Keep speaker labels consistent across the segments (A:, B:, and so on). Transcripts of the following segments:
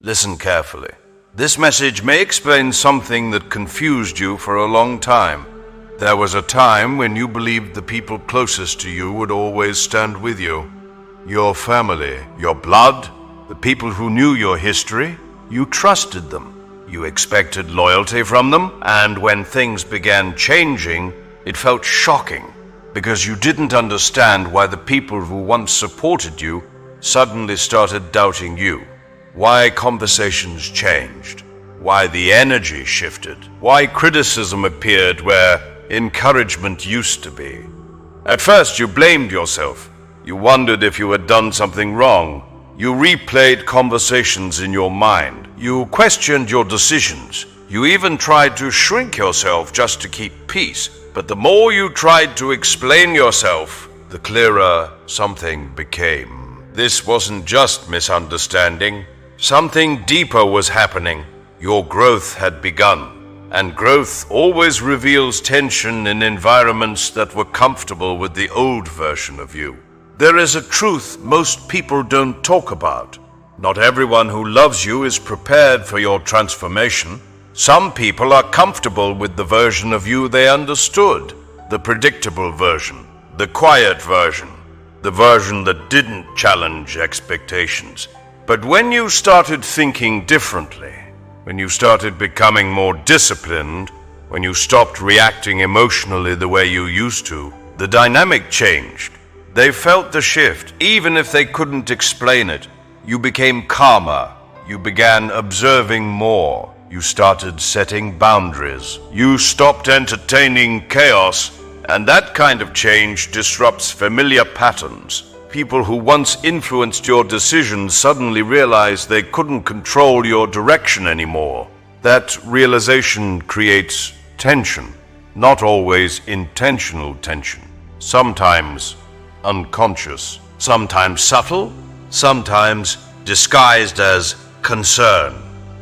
A: Listen carefully. This message may explain something that confused you for a long time. There was a time when you believed the people closest to you would always stand with you. Your family, your blood, the people who knew your history, you trusted them. You expected loyalty from them, and when things began changing, it felt shocking because you didn't understand why the people who once supported you suddenly started doubting you. Why conversations changed, why the energy shifted, why criticism appeared where encouragement used to be. At first you blamed yourself. You wondered if you had done something wrong. You replayed conversations in your mind. You questioned your decisions. You even tried to shrink yourself just to keep peace. But the more you tried to explain yourself, the clearer something became. This wasn't just misunderstanding. Something deeper was happening. Your growth had begun, and growth always reveals tension in environments that were comfortable with the old version of you. There is a truth most people don't talk about. Not everyone who loves you is prepared for your transformation. Some people are comfortable with the version of you they understood, the predictable version, the quiet version, the version that didn't challenge expectations. But when you started thinking differently, when you started becoming more disciplined, when you stopped reacting emotionally the way you used to, the dynamic changed. They felt the shift, even if they couldn't explain it. You became calmer. You began observing more. You started setting boundaries. You stopped entertaining chaos, and that kind of change disrupts familiar patterns. People who once influenced your decisions suddenly realized they couldn't control your direction anymore. That realization creates tension, not always intentional tension. Sometimes unconscious, sometimes subtle, sometimes disguised as concern.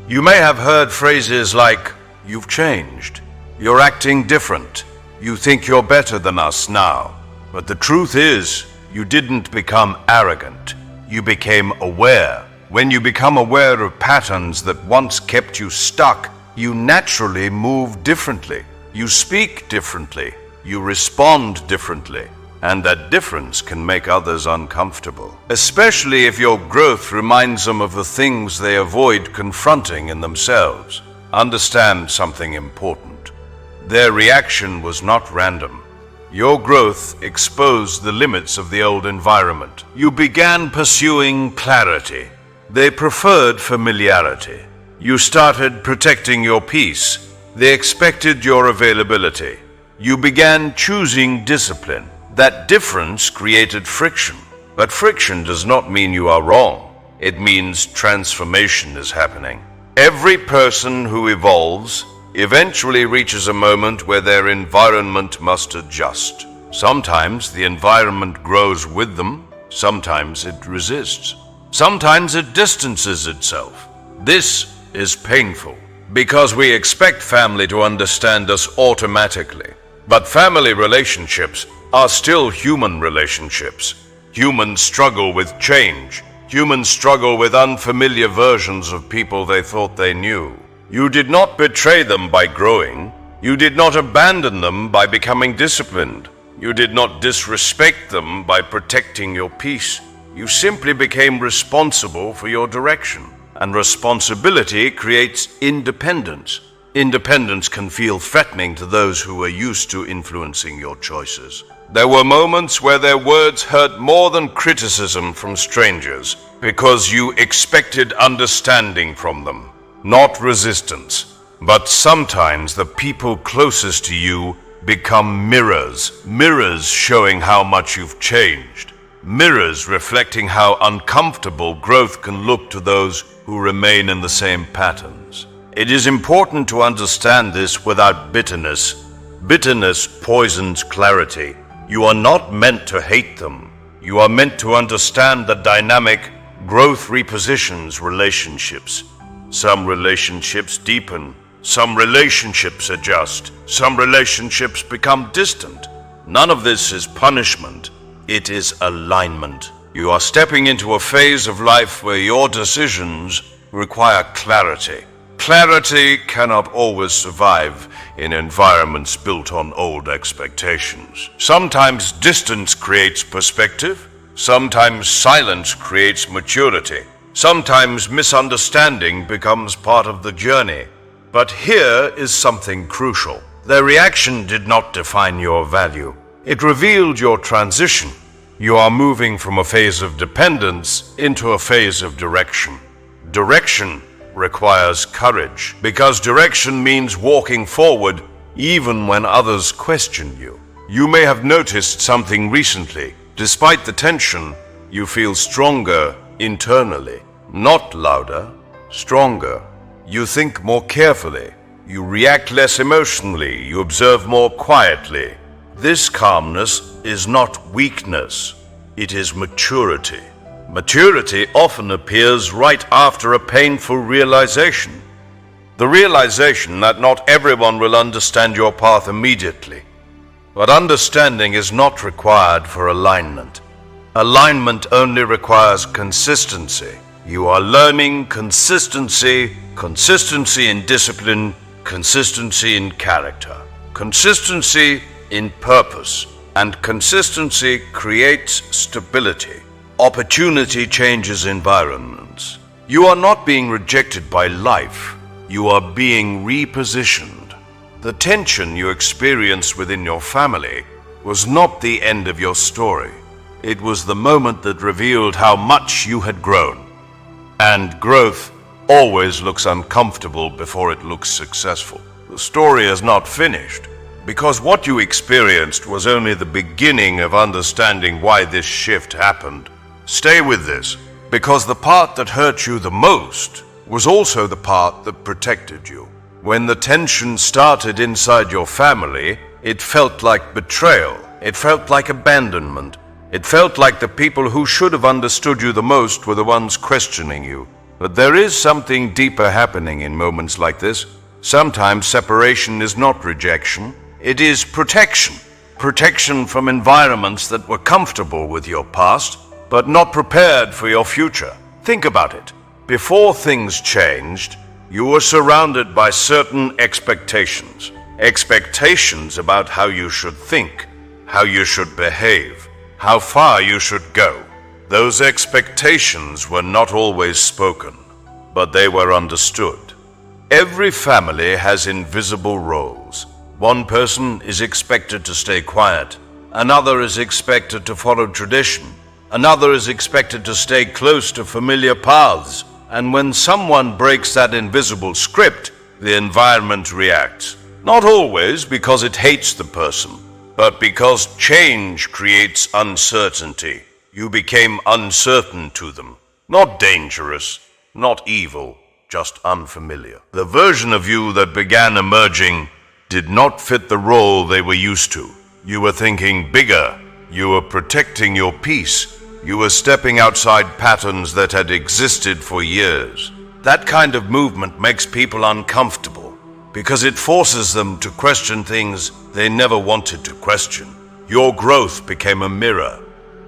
A: You may have heard phrases like, "You've changed," "You're acting different," "You think you're better than us now." But the truth is, you didn't become arrogant. You became aware. When you become aware of patterns that once kept you stuck, you naturally move differently. You speak differently. You respond differently. And that difference can make others uncomfortable, especially if your growth reminds them of the things they avoid confronting in themselves. Understand something important. Their reaction was not random. Your growth exposed the limits of the old environment. You began pursuing clarity. They preferred familiarity. You started protecting your peace. They expected your availability. You began choosing discipline. That difference created friction. But friction does not mean you are wrong. It means transformation is happening. Every person who evolves eventually reaches a moment where their environment must adjust. Sometimes the environment grows with them. Sometimes it resists. Sometimes it distances itself. This is painful because we expect family to understand us automatically. But family relationships are still human relationships. Humans struggle with change. Humans struggle with unfamiliar versions of people they thought they knew. You did not betray them by growing. You did not abandon them by becoming disciplined. You did not disrespect them by protecting your peace. You simply became responsible for your direction. And responsibility creates independence. Independence can feel threatening to those who are used to influencing your choices. There were moments where their words hurt more than criticism from strangers because you expected understanding from them. Not resistance, but sometimes the people closest to you become mirrors. Mirrors showing how much you've changed. Mirrors reflecting how uncomfortable growth can look to those who remain in the same patterns. It is important to understand this without bitterness. Bitterness poisons clarity. You are not meant to hate them. You are meant to understand the dynamic. Growth repositions relationships. Some relationships deepen. Some relationships adjust. Some relationships become distant. None of this is punishment. It is alignment. You are stepping into a phase of life where your decisions require clarity. Clarity cannot always survive in environments built on old expectations. Sometimes distance creates perspective. Sometimes silence creates maturity. Sometimes misunderstanding becomes part of the journey. But here is something crucial. Their reaction did not define your value. It revealed your transition. You are moving from a phase of dependence into a phase of direction. Direction requires courage, because direction means walking forward even when others question you. You may have noticed something recently. Despite the tension, you feel stronger internally. Not louder, stronger. You think more carefully. You react less emotionally. You observe more quietly. This calmness is not weakness. It is maturity. Maturity often appears right after a painful realization. The realization that not everyone will understand your path immediately. But understanding is not required for alignment. Alignment only requires consistency. You are learning consistency, consistency in discipline, consistency in character, consistency in purpose, and consistency creates stability. Opportunity changes environments. You are not being rejected by life. You are being repositioned. The tension you experienced within your family was not the end of your story. It was the moment that revealed how much you had grown. And growth always looks uncomfortable before it looks successful. The story is not finished, because what you experienced was only the beginning of understanding why this shift happened. Stay with this, because the part that hurt you the most was also the part that protected you. When the tension started inside your family, it felt like betrayal. It felt like abandonment. It felt like the people who should have understood you the most were the ones questioning you. But there is something deeper happening in moments like this. Sometimes separation is not rejection. It is protection. Protection from environments that were comfortable with your past, but not prepared for your future. Think about it. Before things changed, you were surrounded by certain expectations. Expectations about how you should think, how you should behave, how far you should go. Those expectations were not always spoken, but they were understood. Every family has invisible roles. One person is expected to stay quiet. Another is expected to follow tradition. Another is expected to stay close to familiar paths. And when someone breaks that invisible script, the environment reacts. Not always because it hates the person, but because change creates uncertainty. You became uncertain to them. Not dangerous, not evil, just unfamiliar. The version of you that began emerging did not fit the role they were used to. You were thinking bigger. You were protecting your peace. You were stepping outside patterns that had existed for years. That kind of movement makes people uncomfortable because it forces them to question things they never wanted to question. Your growth became a mirror,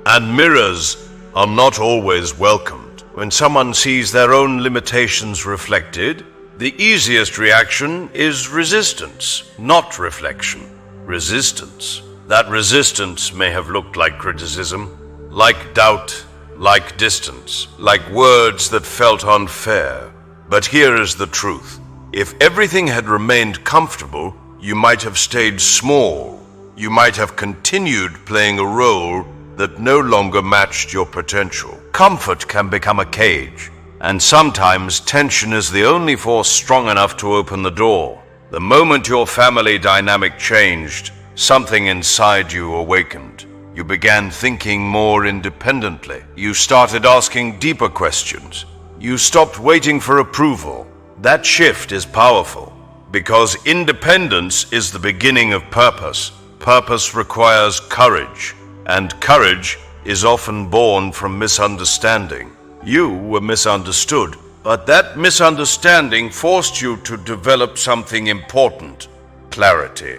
A: and mirrors are not always welcomed. When someone sees their own limitations reflected, the easiest reaction is resistance, not reflection. Resistance. That resistance may have looked like criticism, like doubt, like distance, like words that felt unfair. But here is the truth. If everything had remained comfortable, you might have stayed small. You might have continued playing a role that no longer matched your potential. Comfort can become a cage, and sometimes tension is the only force strong enough to open the door. The moment your family dynamic changed, something inside you awakened. You began thinking more independently. You started asking deeper questions. You stopped waiting for approval. That shift is powerful because independence is the beginning of purpose. Purpose requires courage, and courage is often born from misunderstanding. You were misunderstood, but that misunderstanding forced you to develop something important: clarity.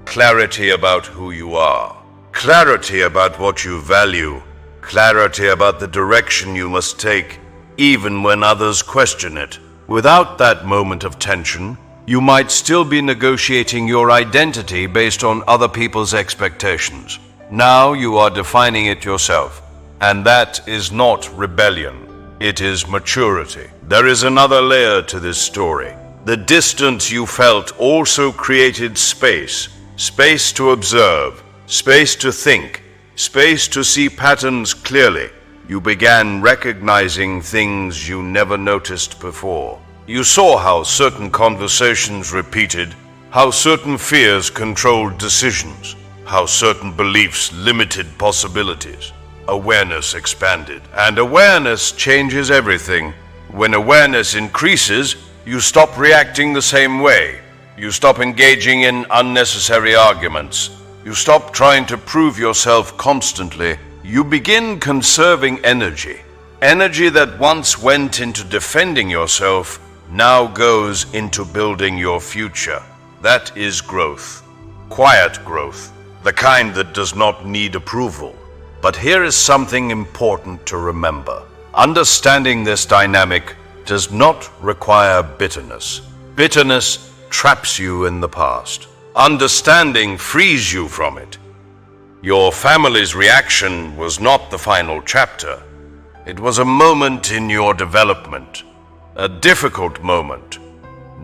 A: Clarity about who you are. Clarity about what you value. Clarity about the direction you must take. even when others question it. Without that moment of tension, you might still be negotiating your identity based on other people's expectations. Now you are defining it yourself. And that is not rebellion. It is maturity. There is another layer to this story. The distance you felt also created space. Space to observe, space to think, space to see patterns clearly. You began recognizing things you never noticed before. You saw how certain conversations repeated, how certain fears controlled decisions, how certain beliefs limited possibilities. Awareness expanded, and awareness changes everything. When awareness increases, you stop reacting the same way. You stop engaging in unnecessary arguments. You stop trying to prove yourself constantly. You begin conserving energy. Energy that once went into defending yourself now goes into building your future. That is growth. Quiet growth. The kind that does not need approval. But here is something important to remember. Understanding this dynamic does not require bitterness. Bitterness traps you in the past. Understanding frees you from it. Your family's reaction was not the final chapter. It was a moment in your development. A difficult moment,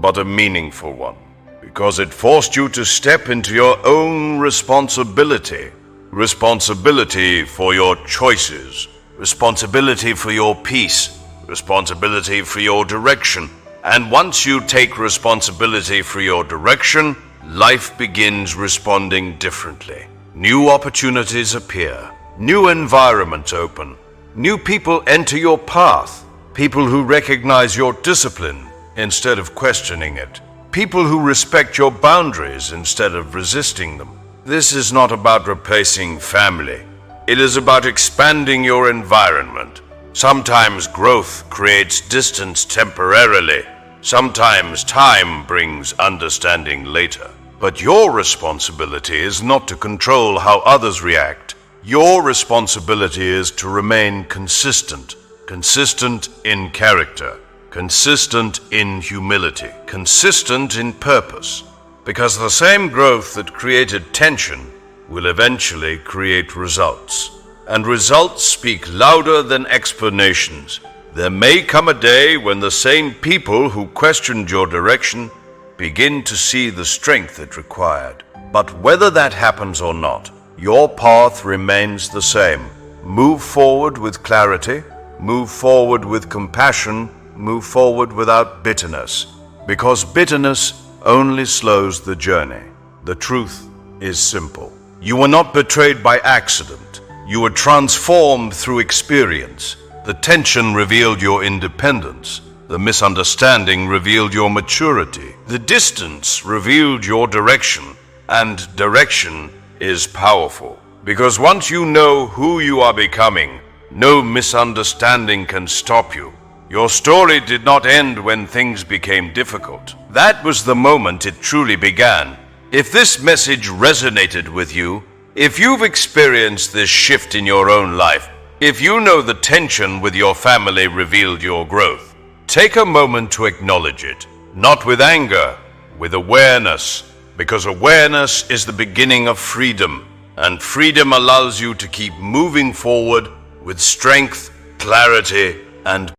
A: but a meaningful one. Because it forced you to step into your own responsibility. Responsibility for your choices. Responsibility for your peace. Responsibility for your direction. And once you take responsibility for your direction, life begins responding differently. New opportunities appear. New environments open. New people enter your path. People who recognize your discipline instead of questioning it. People who respect your boundaries instead of resisting them. This is not about replacing family. It is about expanding your environment. Sometimes growth creates distance temporarily. Sometimes time brings understanding later. But your responsibility is not to control how others react. Your responsibility is to remain consistent. Consistent in character. Consistent in humility. Consistent in purpose. Because the same growth that created tension will eventually create results. And results speak louder than explanations. There may come a day when the same people who questioned your direction begin to see the strength it required. But whether that happens or not, your path remains the same. Move forward with clarity, move forward with compassion, move forward without bitterness. Because bitterness only slows the journey. The truth is simple. You were not betrayed by accident. You were transformed through experience. The tension revealed your independence. The misunderstanding revealed your maturity. The distance revealed your direction. And direction is powerful. Because once you know who you are becoming, no misunderstanding can stop you. Your story did not end when things became difficult. That was the moment it truly began. If this message resonated with you, if you've experienced this shift in your own life, if you know the tension with your family revealed your growth, take a moment to acknowledge it. Not with anger, with awareness. Because awareness is the beginning of freedom. And freedom allows you to keep moving forward with strength, clarity, and